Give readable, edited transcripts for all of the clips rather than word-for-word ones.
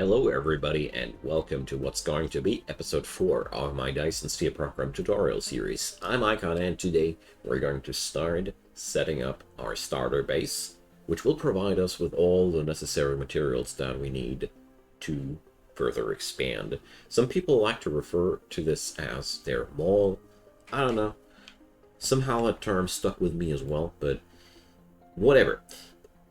Hello everybody and welcome to what's going to be episode 4 of my Dyson Sphere Program tutorial series. I'm Icon and today we're going to start setting up our starter base, which will provide us with all the necessary materials that we need to further expand. Some people like to refer to this as their mall. I don't know. Somehow that term stuck with me as well, but whatever.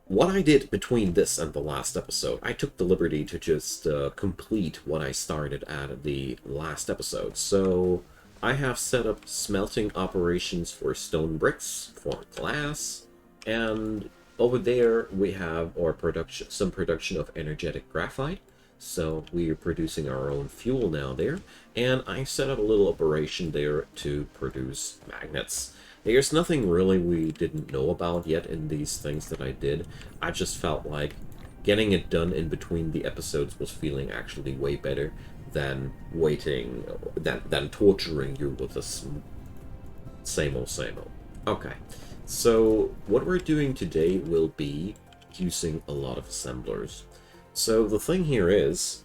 What I did between this and the last episode, I took the liberty to just complete what I started at the last episode. So I have set up smelting operations for stone bricks, for glass, and over there we have our some production of energetic graphite. So we are producing our own fuel now there, and I set up a little operation there to produce magnets. There's nothing really we didn't know about yet in these things that I did. I just felt like getting it done in between the episodes was feeling actually way better than waiting, than torturing you with the same old, same old. Okay, so what we're doing today will be using a lot of assemblers. So the thing here is,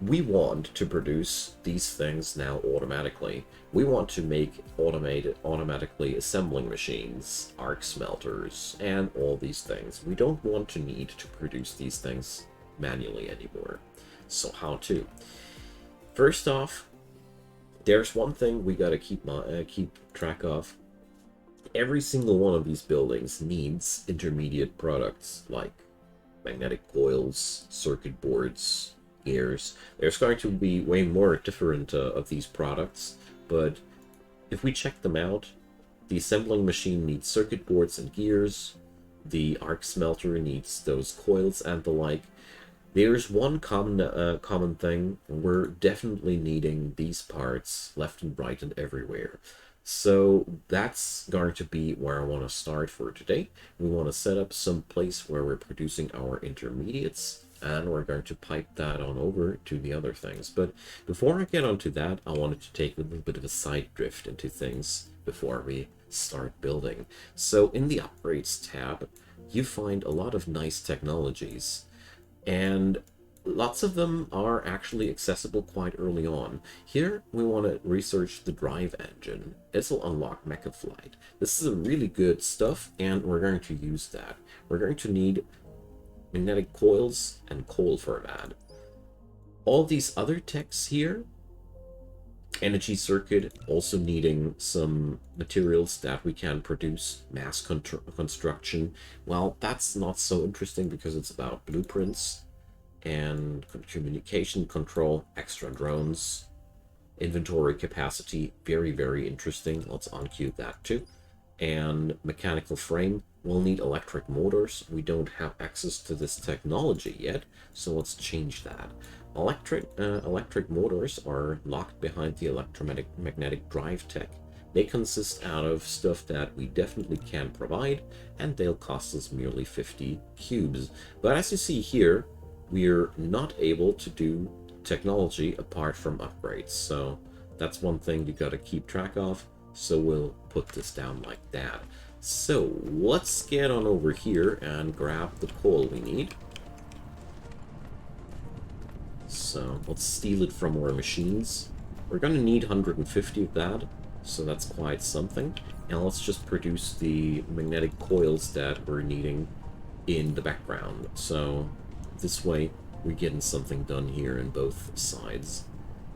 we want to produce these things now automatically. We want to make automatically assembling machines, arc smelters, and all these things. We don't want to need to produce these things manually anymore. So how to? First off, there's one thing we gotta keep track of. Every single one of these buildings needs intermediate products like magnetic coils, circuit boards, gears. There's going to be way more different of these products, but if we check them out, the assembling machine needs circuit boards and gears, the arc smelter needs those coils and the like. There's one common thing: we're definitely needing these parts left and right and everywhere. So that's going to be where I want to start for today. We want to set up some place where we're producing our intermediates, and we're going to pipe that on over to the other things. But before I get onto that, I wanted to take a little bit of a side drift into things before we start building. So in the Upgrades tab, you find a lot of nice technologies, and lots of them are actually accessible quite early on. Here, we want to research the drive engine. This will unlock Mecha Flight. This is a really good stuff, and we're going to use that. We're going to need magnetic coils and coal for that. All these other techs here, energy circuit, also needing some materials that we can produce, mass construction. Well, that's not so interesting because it's about blueprints and communication control, extra drones, inventory capacity, very interesting. Let's unqueue that too. And mechanical frame, we'll need electric motors. We don't have access to this technology yet, so let's change that. Electric motors are locked behind the electromagnetic drive tech. They consist out of stuff that we definitely can provide, and they'll cost us merely 50 cubes. But as you see here, we're not able to do technology apart from upgrades, so that's one thing you gotta keep track of. So we'll put this down like that. So let's get on over here and grab the coal we need. So let's steal it from our machines. We're gonna need 150 of that, so that's quite something. And let's just produce the magnetic coils that we're needing in the background. So this way we're getting something done here in both sides.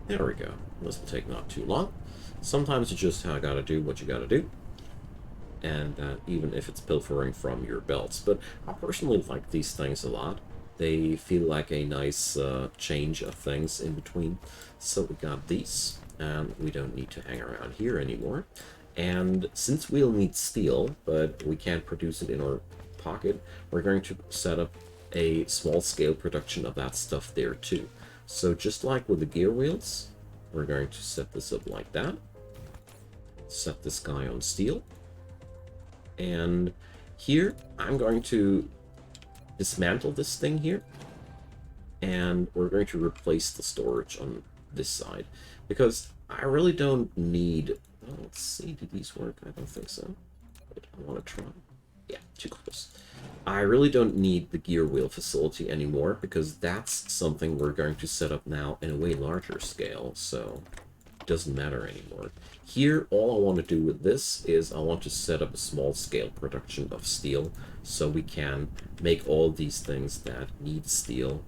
There we go. This will take not too long. Sometimes you just gotta do what you gotta do, and even if it's pilfering from your belts. But I personally like these things a lot. They feel like a nice change of things in between. So we got these, and we don't need to hang around here anymore. And since we'll need steel, but we can't produce it in our pocket, we're going to set up a small-scale production of that stuff there too. So just like with the gear wheels, we're going to set this up like that. Set this guy on steel. And here, I'm going to dismantle this thing here. And we're going to replace the storage on this side. Because I really don't need... Well, let's see, do these work? I don't think so. But I want to try. Yeah, too close. I really don't need the gear wheel facility anymore, because that's something we're going to set up now in a way larger scale, so it doesn't matter anymore. Here, all I want to do with this is I want to set up a small-scale production of steel, so we can make all these things that need steel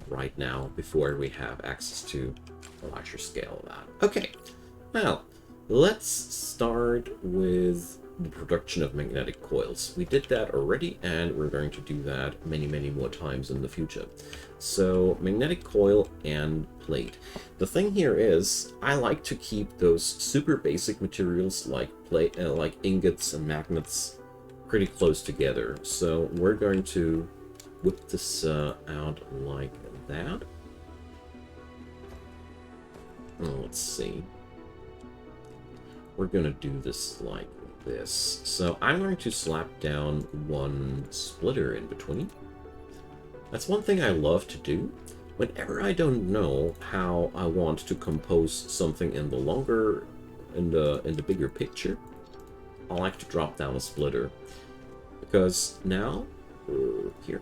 right now before we have access to a larger scale of that. Okay, well, let's start with the production of magnetic coils. We did that already, and we're going to do that many, many more times in the future. So, magnetic coil and plate. The thing here is, I like to keep those super basic materials like plate, like ingots and magnets, pretty close together. So, we're going to whip this out like that. Let's see. We're going to do this like this. So I'm going to slap down one splitter in between. That's one thing I love to do. Whenever I don't know how I want to compose something in the bigger picture, I like to drop down a splitter. Because now, here.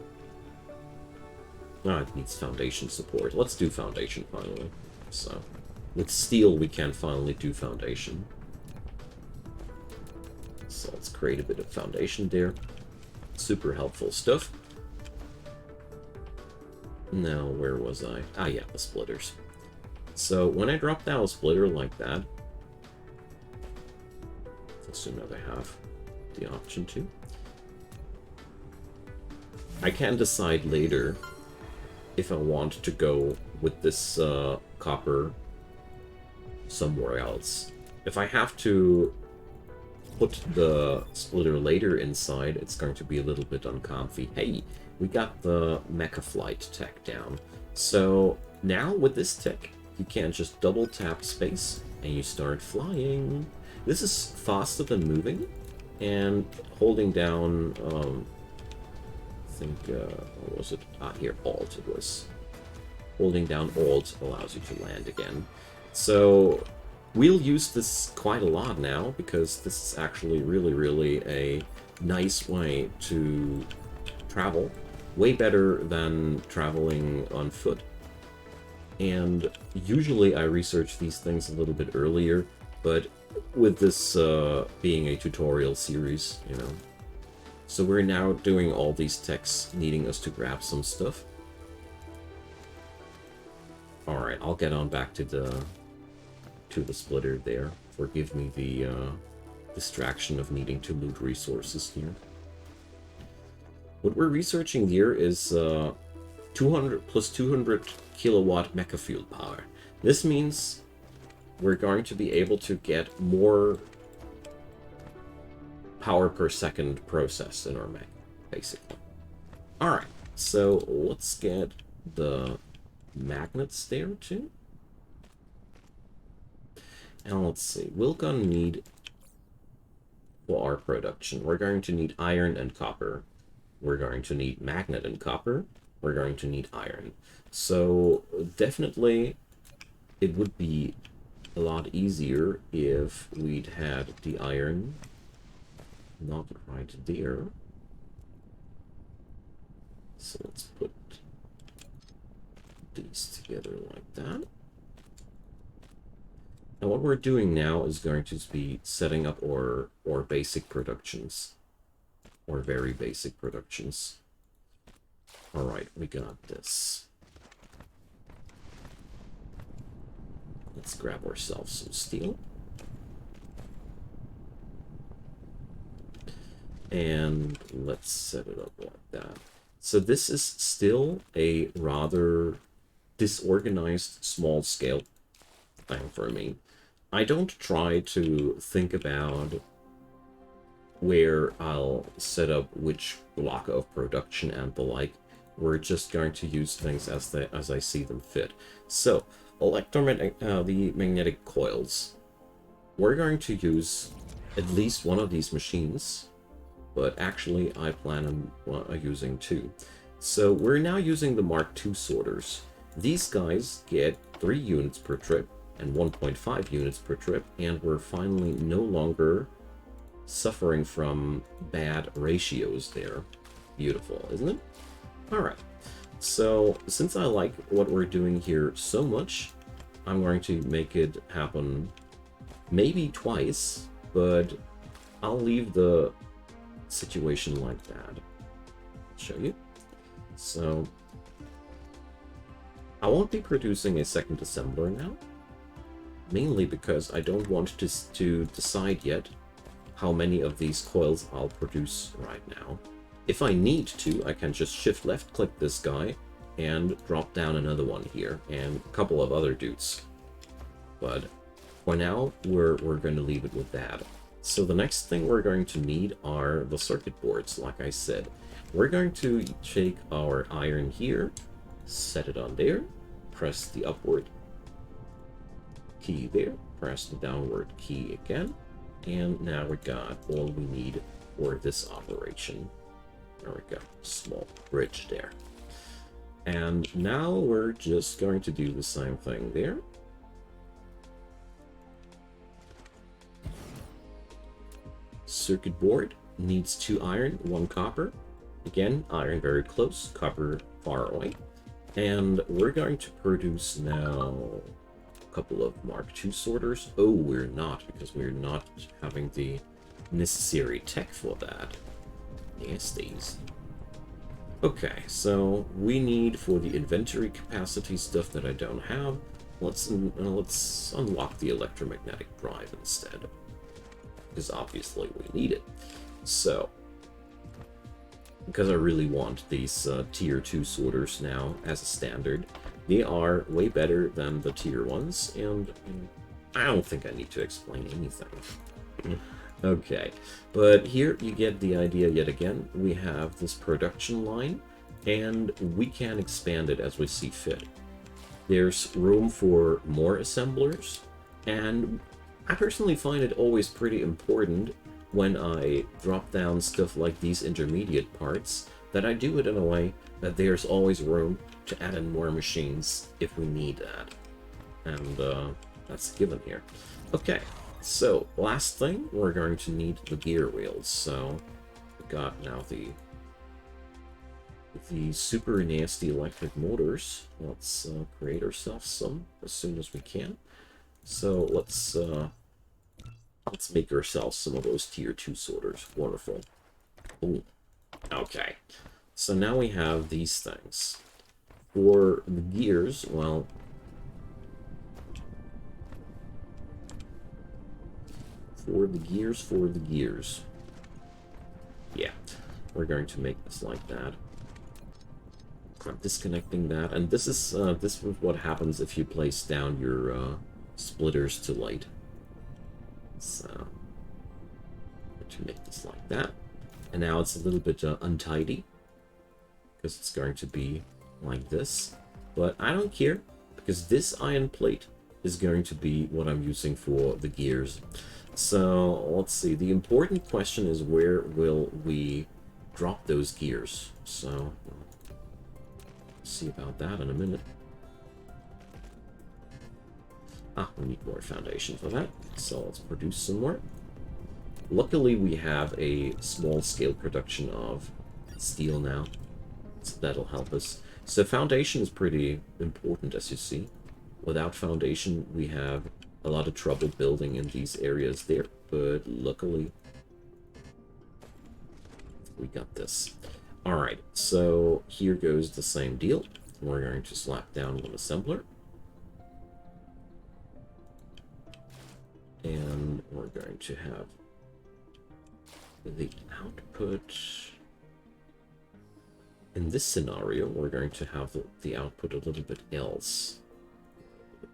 It needs foundation support. Let's do foundation finally. So, with steel we can finally do foundation. So let's create a bit of foundation there. Super helpful stuff. Now, where was I? Ah, yeah, the splitters. So when I drop down a splitter like that, assume that I have the option to, I can decide later if I want to go with this copper somewhere else. If I have to put the splitter later inside, it's going to be a little bit uncomfy. Hey, we got the Mecha Flight tech down. So now with this tech, you can just double tap space and you start flying. This is faster than moving, and holding down, I think, what was it? Ah, here, Alt it was. Holding down Alt allows you to land again. So we'll use this quite a lot now, because this is actually really a nice way to travel. Way better than traveling on foot. And usually I research these things a little bit earlier, but with this being a tutorial series, you know. So we're now doing all these techs needing us to grab some stuff. Alright, I'll get on back to the splitter there. Forgive me the distraction of needing to loot resources here. What we're researching here is 200 plus 200 kilowatt mecha fuel power. This means we're going to be able to get more power per second processed in our mech, basically. Alright, so let's get the magnets there too. And let's see, we're going to need, for our production, we're going to need iron and copper. We're going to need magnet and copper. We're going to need iron. So definitely it would be a lot easier if we'd had the iron not right there. So let's put these together like that. And what we're doing now is going to be setting up our basic productions. Or very basic productions. Alright, we got this. Let's grab ourselves some steel. And let's set it up like that. So this is still a rather disorganized small scale thing for me. I don't try to think about where I'll set up which block of production and the like. We're just going to use things as I see them fit. So, the magnetic coils. We're going to use at least one of these machines, but actually I plan on using two. So we're now using the Mark II sorters. These guys get 3 units per trip and 1.5 units per trip, and we're finally no longer suffering from bad ratios there. Beautiful, isn't it? Alright, so since I like what we're doing here so much, I'm going to make it happen maybe twice, but I'll leave the situation like that. I'll show you. So I won't be producing a second assembler now, mainly because I don't want to decide yet how many of these coils I'll produce right now. If I need to, I can just shift left click this guy and drop down another one here and a couple of other dudes. But for now, we're going to leave it with that. So the next thing we're going to need are the circuit boards, like I said. We're going to take our iron here, set it on there, press the upward key there, press the downward key again, and now we got all we need for this operation. There we go, small bridge there. And now we're just going to do the same thing there. Circuit board needs 2 iron, 1 copper. Again, iron very close, copper far away. And we're going to produce now a couple of Mark II sorters. Oh, we're not, because we're not having the necessary tech for that. Nasties. Okay, so we need for the inventory capacity stuff that I don't have. Let's unlock the electromagnetic drive instead, because obviously we need it. So, because I really want these tier 2 sorters now as a standard, they are way better than the tier 1s, and I don't think I need to explain anything. Okay, but here you get the idea yet again. We have this production line, and we can expand it as we see fit. There's room for more assemblers, and I personally find it always pretty important when I drop down stuff like these intermediate parts, that I do it in a way that there's always room to add in more machines if we need that. And that's a given here. Okay. So, last thing, we're going to need the gear wheels. So, we've got now the super nasty electric motors. Let's create ourselves some as soon as we can. So, let's make ourselves some of those tier 2 sorters. Wonderful. Ooh. Okay. So now we have these things. For the gears, well, for the gears. Yeah, we're going to make this like that. I'm disconnecting that, and this is what happens if you place down your splitters to light. So, to make this like that, and now it's a little bit untidy because it's going to be like this, but I don't care because this iron plate is going to be what I'm using for the gears. So, let's see. The important question is, where will we drop those gears? So, we'll see about that in a minute. We need more foundation for that. So, let's produce some more. Luckily, we have a small-scale production of steel now. So, that'll help us. So, foundation is pretty important, as you see. Without foundation, we have a lot of trouble building in these areas there, but luckily we got this. Alright, so here goes the same deal. We're going to slap down one assembler. And we're going to have the output. In this scenario, we're going to have the output a little bit else.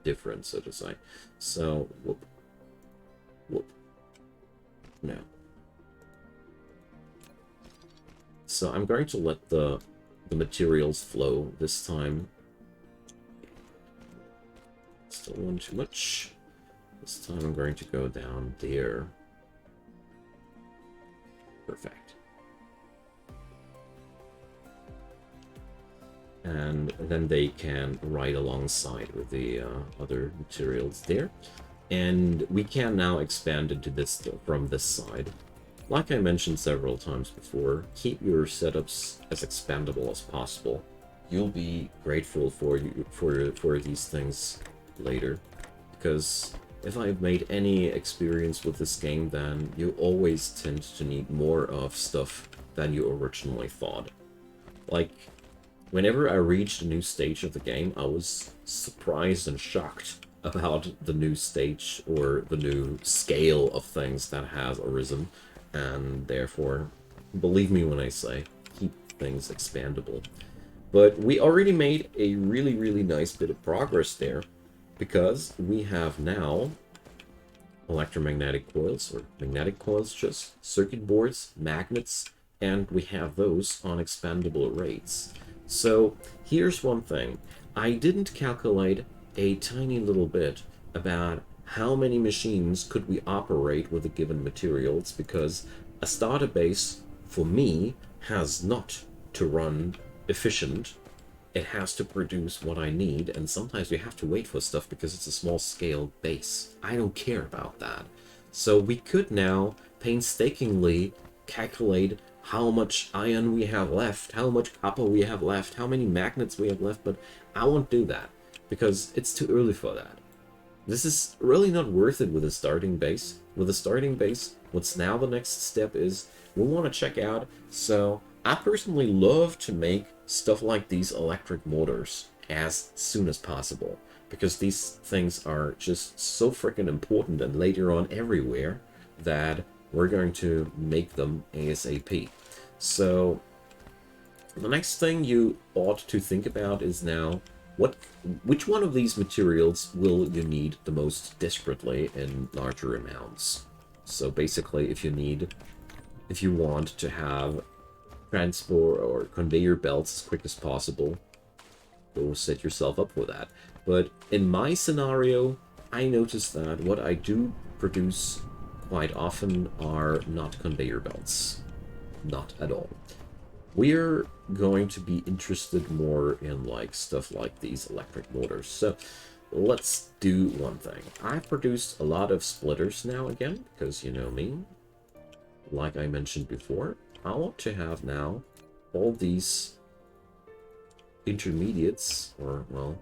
Different, so to say. So, whoop. No. So I'm going to let the materials flow this time. Still one too much. This time I'm going to go down there. Perfect. And then they can ride alongside with the other materials there. And we can now expand into this from this side. Like I mentioned several times before, keep your setups as expandable as possible. You'll be grateful for these things later, because if I've made any experience with this game, then you always tend to need more of stuff than you originally thought. Like, whenever I reached a new stage of the game, I was surprised and shocked about the new stage or the new scale of things that has arisen, and therefore, believe me when I say, keep things expandable. But we already made a really, really nice bit of progress there, because we have now electromagnetic coils, or magnetic coils, just circuit boards, magnets, and we have those on expandable arrays. So here's one thing. I didn't calculate a tiny little bit about how many machines could we operate with a given materials, because a starter base, for me, has not to run efficient. It has to produce what I need, and sometimes we have to wait for stuff because it's a small scale base. I don't care about that. So we could now painstakingly calculate how much iron we have left, how much copper we have left, how many magnets we have left, but I won't do that because it's too early for that. This is really not worth it with a starting base. With a starting base, what's now the next step is we want to check out. So I personally love to make stuff like these electric motors as soon as possible, because these things are just so freaking important and later on everywhere that we're going to make them ASAP. So the next thing you ought to think about is now which one of these materials will you need the most desperately in larger amounts. So basically, if you want to have transport or conveyor belts as quick as possible, go set yourself up for that. But in my scenario, I noticed that what I do produce quite often are not conveyor belts. Not at all. We're going to be interested more in like stuff like these electric motors. So let's do one thing. I produced a lot of splitters now again, because you know me. Like I mentioned before, I want to have now all these intermediates, or well,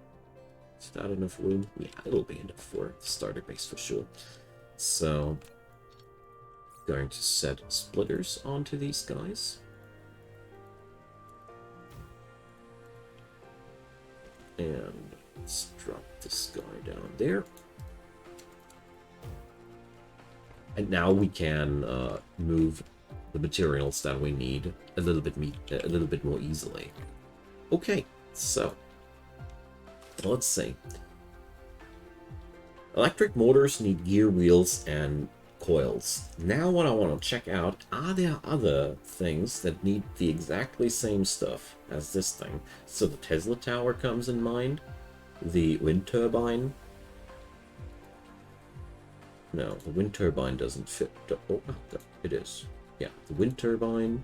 is that enough room? Yeah, it'll be enough for the starter base for sure. So, going to set splitters onto these guys. And let's drop this guy down there. And now we can move the materials that we need a little bit more easily. Okay, so let's see. Electric motors need gear wheels and coils. Now what I want to check out, are there other things that need the exactly same stuff as this thing? So the Tesla tower comes in mind, the wind turbine. No, the wind turbine doesn't fit. Oh, it is. Yeah, the wind turbine,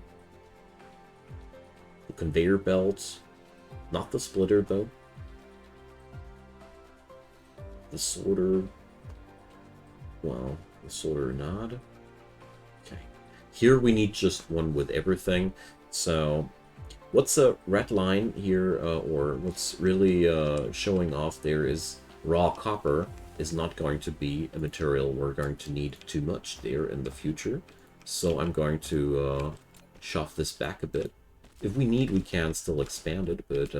the conveyor belts, not the splitter though. The sorter, well, the sorter nod. Okay, here we need just one with everything. So what's a red line here, or what's really showing off there is raw copper is not going to be a material we're going to need too much there in the future. So I'm going to shove this back a bit. If we need, we can still expand it, but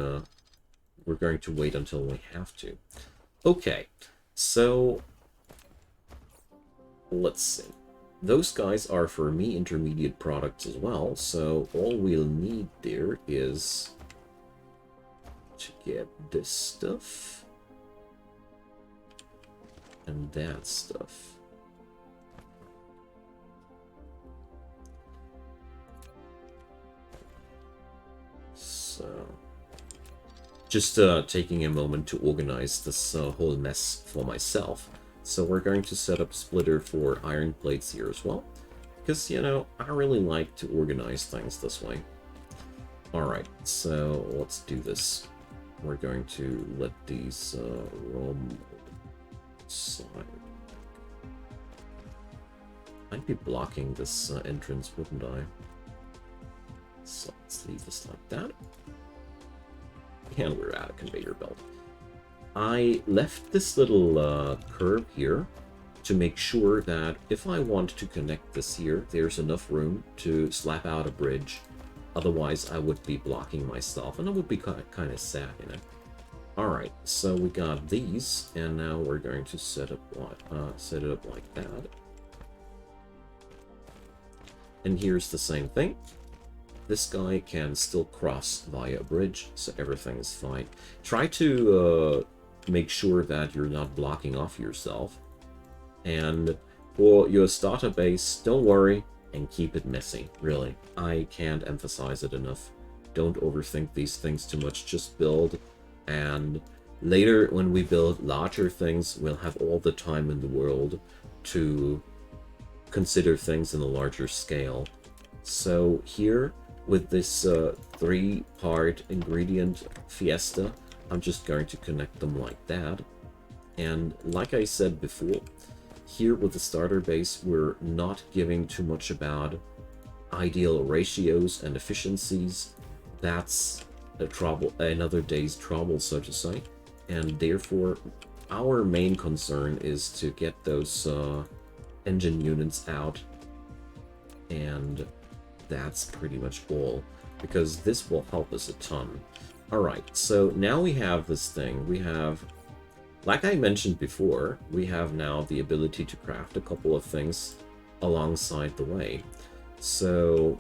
we're going to wait until we have to. Okay, so let's see. Those guys are for me intermediate products as well, so all we'll need there is to get this stuff and that stuff. So just taking a moment to organize this whole mess for myself. So we're going to set up a splitter for iron plates here as well, because, you know, I really like to organize things this way. Alright, so let's do this. We're going to let these roam side. I'd be blocking this entrance, wouldn't I? So let's leave this like that. And we're at a conveyor belt. I left this little curve here to make sure that if I want to connect this here, there's enough room to slap out a bridge. Otherwise, I would be blocking myself, and it would be kind of sad, you know. Alright, so we got these, and now we're going to set it up like that. And here's the same thing. This guy can still cross via a bridge, so everything is fine. Try to make sure that you're not blocking off yourself. And for your starter base, don't worry and keep it messy, really. I can't emphasize it enough. Don't overthink these things too much, just build. And later, when we build larger things, we'll have all the time in the world to consider things in a larger scale. So here, with this 3-part ingredient fiesta, I'm just going to connect them like that. And like I said before, here with the starter base, we're not giving too much about ideal ratios and efficiencies. That's another day's trouble, so to say. And therefore, our main concern is to get those engine units out. And that's pretty much all, because this will help us a ton. Alright, so now we have this thing. We have, like I mentioned before, we have now the ability to craft a couple of things alongside the way. So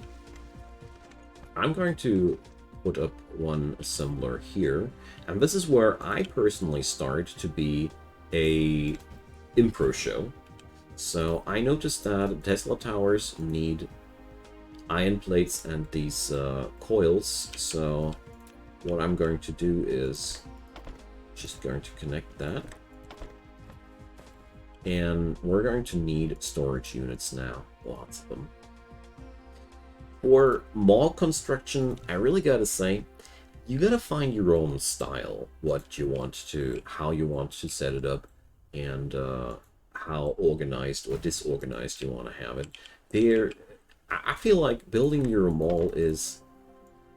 I'm going to put up one assembler here, and this is where I personally start to be a impro show. So I noticed that Tesla towers need iron plates and these coils, so what I'm going to do is just going to connect that, and we're going to need storage units now, lots of them. For mall construction, I really gotta say, you gotta find your own style, what you want to, how you want to set it up, and how organized or disorganized you want to have it. I feel like building your mall is,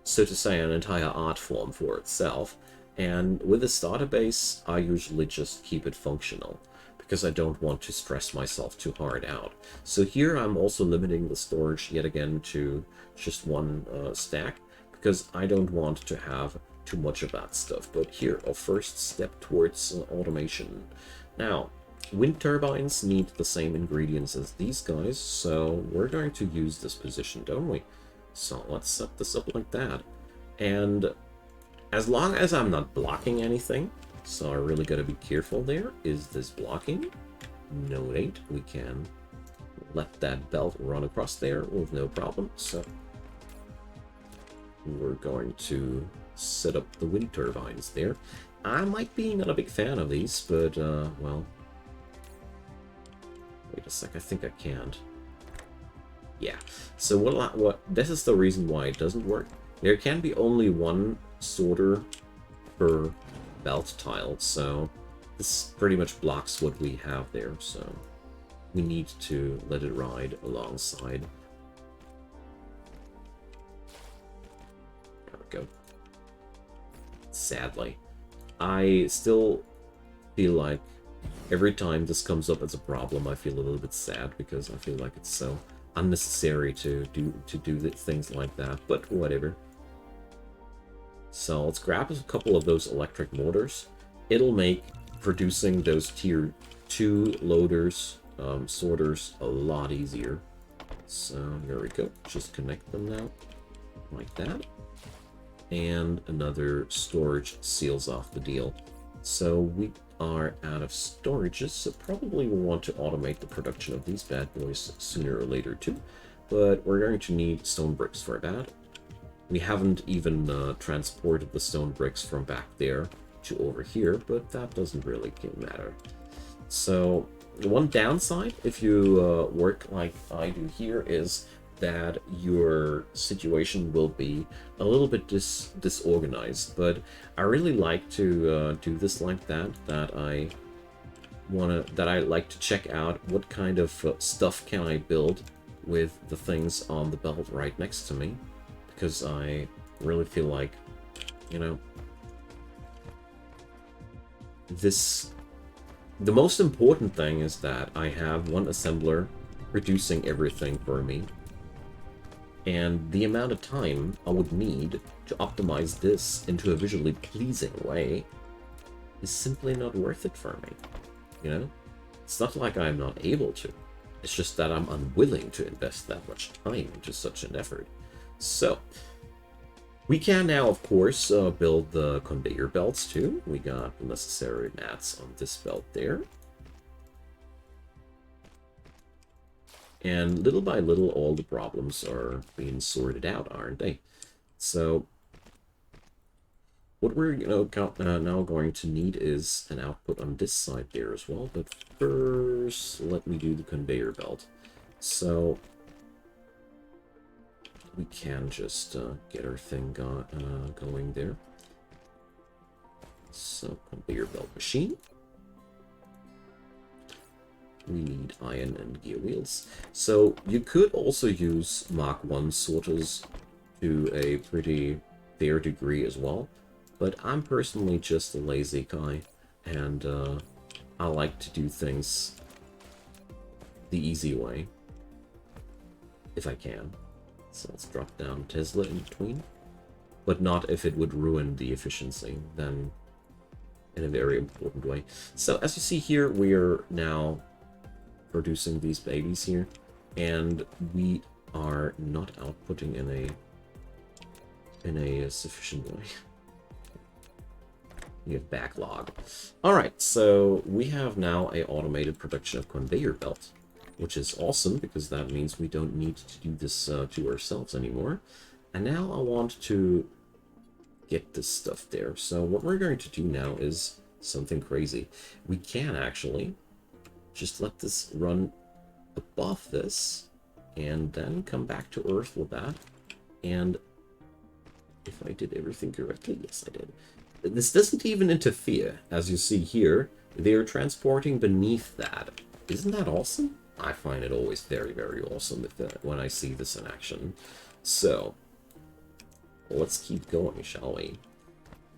so to say, an entire art form for itself. And with a starter base, I usually just keep it functional, because I don't want to stress myself too hard out. So here I'm also limiting the storage yet again to just one stack, because I don't want to have too much of that stuff. But here, our first step towards automation. Now, wind turbines need the same ingredients as these guys, so we're going to use this position, don't we? So let's set this up like that. And as long as I'm not blocking anything, so I really got to be careful there. Is this blocking? No, it ain't. We can let that belt run across there with no problem. So we're going to set up the wind turbines there. I might be not a big fan of these, but, well, wait a sec, I think I can't. Yeah, so what this is the reason why it doesn't work. There can be only one sorter per belt tile, so this pretty much blocks what we have there, so we need to let it ride alongside. There we go. Sadly, I still feel like every time this comes up as a problem, I feel a little bit sad, because I feel like it's so unnecessary to do things like that, but whatever. So let's grab a couple of those electric motors. It'll make producing those tier 2 loaders, sorters, a lot easier. So here we go, just connect them now, like that. And another storage seals off the deal. So we are out of storages, so probably we'll want to automate the production of these bad boys sooner or later too. But we're going to need stone bricks for that. We haven't even transported the stone bricks from back there to over here, but that doesn't really matter. So one downside, if you work like I do here, is that your situation will be a little bit disorganized. But I really like to do this like that I that I like to check out what kind of stuff can I build with the things on the belt right next to me, because I really feel like, you know, the most important thing is that I have one assembler producing everything for me, and the amount of time I would need to optimize this into a visually pleasing way is simply not worth it for me, you know? It's not like I'm not able to. It's just that I'm unwilling to invest that much time into such an effort. So, we can now, of course, build the conveyor belts too. We got the necessary mats on this belt there. And little by little, all the problems are being sorted out, aren't they? So, what we're now going to need is an output on this side there as well. But first, let me do the conveyor belt. So, we can just get our thing going there. So, conveyor belt machine. We need iron and gear wheels. So you could also use Mach 1 sorters to a pretty fair degree as well. But I'm personally just a lazy guy, and I like to do things the easy way, if I can. So let's drop down Tesla in between. But not if it would ruin the efficiency, then in a very important way. So as you see here, we are now producing these babies here, and we are not outputting in a sufficient way. We have backlog. All right, so we have now a automated production of conveyor belt, which is awesome because that means we don't need to do this to ourselves anymore. And now I want to get this stuff there. So what we're going to do now is something crazy. We can actually just let this run above this and then come back to Earth with that. And if I did everything correctly, yes, I did. This doesn't even interfere. As you see here, they are transporting beneath that. Isn't that awesome? I find it always very, very awesome when I see this in action. So, let's keep going, shall we?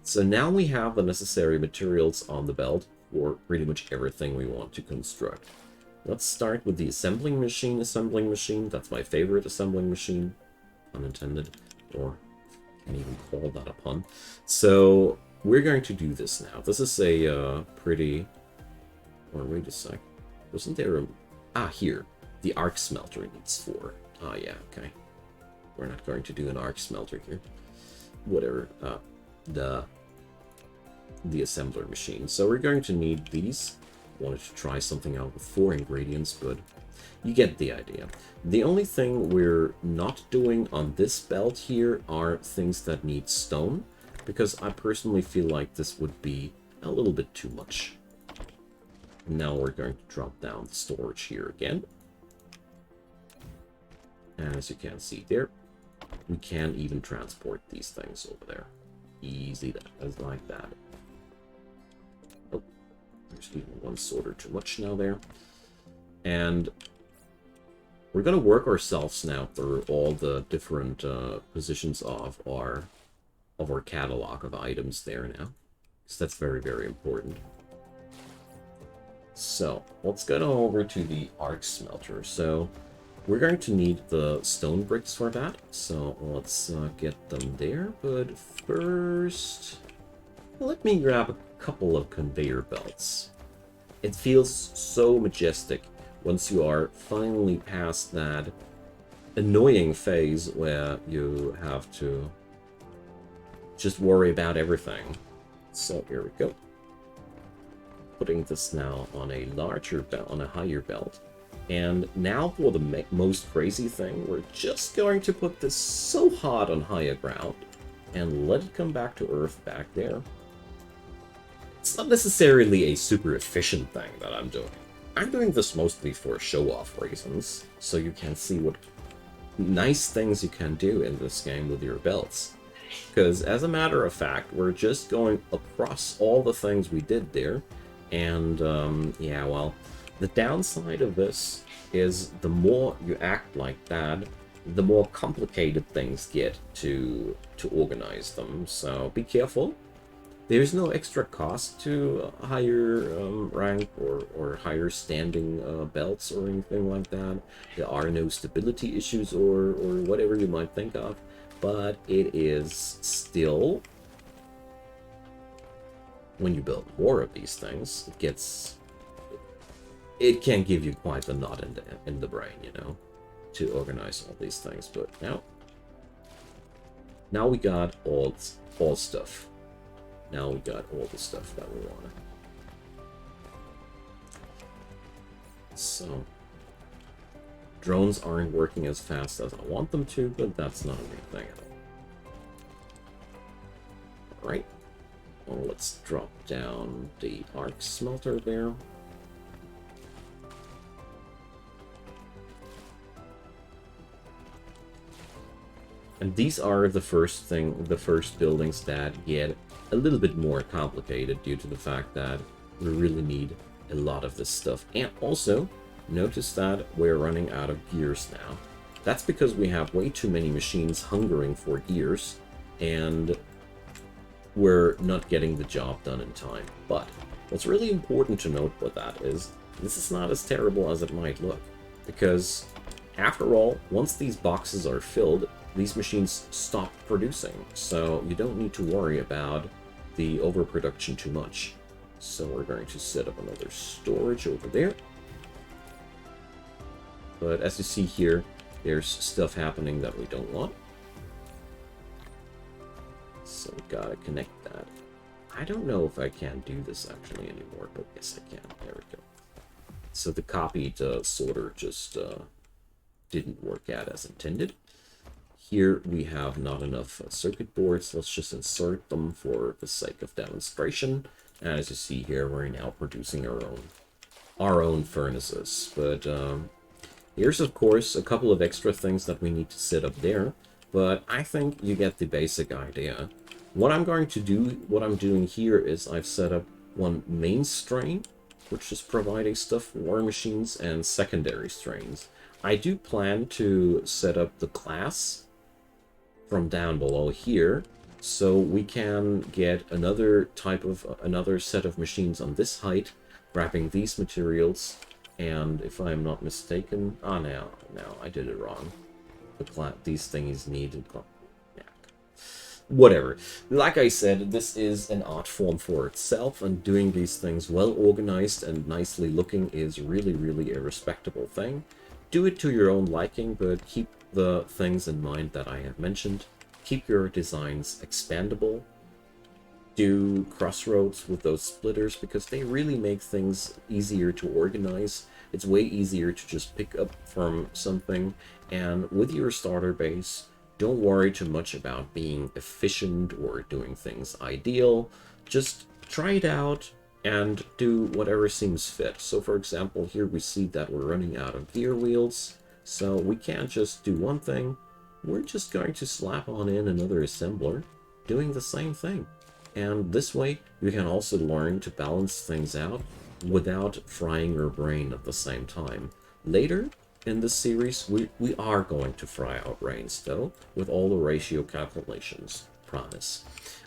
So now we have the necessary materials on the belt for pretty much everything we want to construct. Let's start with the assembling machine. That's my favorite assembling machine. Unintended, or can't even call that a pun. So we're going to do this now. This is a pretty... Or wait a sec. Wasn't there a... Ah, here. The arc smelter needs 4. Ah, yeah, okay. We're not going to do an arc smelter here. Whatever. The assembler machine. So we're going to need these. Wanted to try something out with 4 ingredients, but you get the idea. The only thing we're not doing on this belt here are things that need stone, because I personally feel like this would be a little bit too much. Now we're going to drop down the storage here again. And as you can see there, we can even transport these things over there. Easy, as like that. Oh, there's even one sorter too much now there. And we're going to work ourselves now through all the different positions of our catalog of items there now, because that's very, very important. So let's go over to the arc smelter. So we're going to need the stone bricks for that. So let's get them there. But first, let me grab a couple of conveyor belts. It feels so majestic once you are finally past that annoying phase where you have to just worry about everything. So here we go. Putting this now on a larger belt, on a higher belt. And now for the most crazy thing, we're just going to put this so hot on higher ground and let it come back to Earth back there. It's not necessarily a super efficient thing that I'm doing. I'm doing this mostly for show-off reasons, so you can see what nice things you can do in this game with your belts. Because as a matter of fact, we're just going across all the things we did there, And yeah, well, the downside of this is the more you act like that, the more complicated things get to organize them. So be careful. There's no extra cost to higher rank or higher standing belts or anything like that. There are no stability issues or whatever you might think of, but it is still, when you build more of these things, it can give you quite the knot in the brain, you know, to organize all these things. But now we got all stuff. Now we got all the stuff that we wanted. So drones aren't working as fast as I want them to, but that's not a big thing at all. All right. Well, let's drop down the arc smelter there. And these are the first buildings that get a little bit more complicated due to the fact that we really need a lot of this stuff. And also, notice that we're running out of gears now. That's because we have way too many machines hungering for gears, and we're not getting the job done in time. But what's really important to note with that is this is not as terrible as it might look, because after all, once these boxes are filled, these machines stop producing, so you don't need to worry about the overproduction too much. So we're going to set up another storage over there. But as you see here, there's stuff happening that we don't want. So we gotta connect that. I don't know if I can do this actually anymore, but yes I can. There we go. So the copied sorter just didn't work out as intended. Here we have not enough circuit boards. Let's just insert them for the sake of demonstration. And as you see here, we're now producing our own furnaces. But here's of course a couple of extra things that we need to set up there. But I think you get the basic idea. What I'm doing here is I've set up one main strain, which is providing stuff for war machines, and secondary strains. I do plan to set up the class from down below here, so we can get another set of machines on this height, grabbing these materials. And if I'm not mistaken, no, I did it wrong. These things need whatever. Like I said, this is an art form for itself, and doing these things well organized and nicely looking is really a respectable thing. Do it to your own liking, but keep the things in mind that I have mentioned. Keep your designs expandable. Do crossroads with those splitters, because they really make things easier to organize. It's way easier to just pick up from something. And with your starter base, don't worry too much about being efficient or doing things ideal. Just try it out and do whatever seems fit. So for example, here we see that we're running out of gear wheels, so we can't just do one thing. We're just going to slap on in another assembler doing the same thing. And this way you can also learn to balance things out without frying your brain at the same time. Later in this series, we are going to fry our brains, though, with all the ratio calculations. Promise.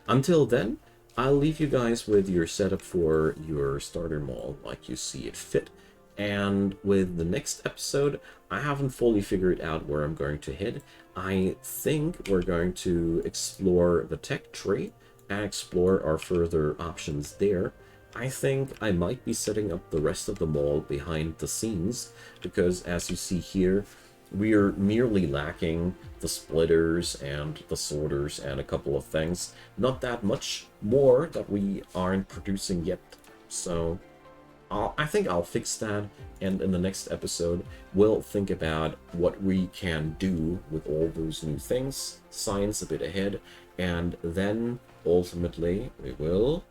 Until then, I'll leave you guys with your setup for your starter mall like you see it fit. And with the next episode, I haven't fully figured out where I'm going to head. I think we're going to explore the tech tree and explore our further options there. I think I might be setting up the rest of the mall behind the scenes, because as you see here, we're merely lacking the splitters and the sorters and a couple of things. Not that much more that we aren't producing yet. So I think I'll fix that, and in the next episode, we'll think about what we can do with all those new things, science a bit ahead, and then ultimately we will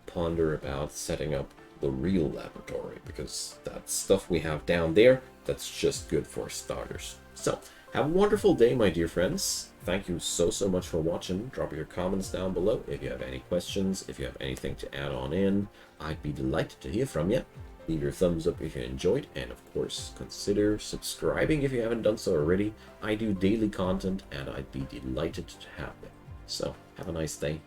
ponder about setting up the real laboratory, because that stuff we have down there, that's just good for starters. So Have a wonderful day, my dear friends. Thank you so much for watching. Drop your comments down below if you have any questions, if you have anything to add on in. I'd be delighted to hear from you. Leave your thumbs up if you enjoyed, and of course, consider subscribing if you haven't done so already. I do daily content, and I'd be delighted to have it. So, have a nice day.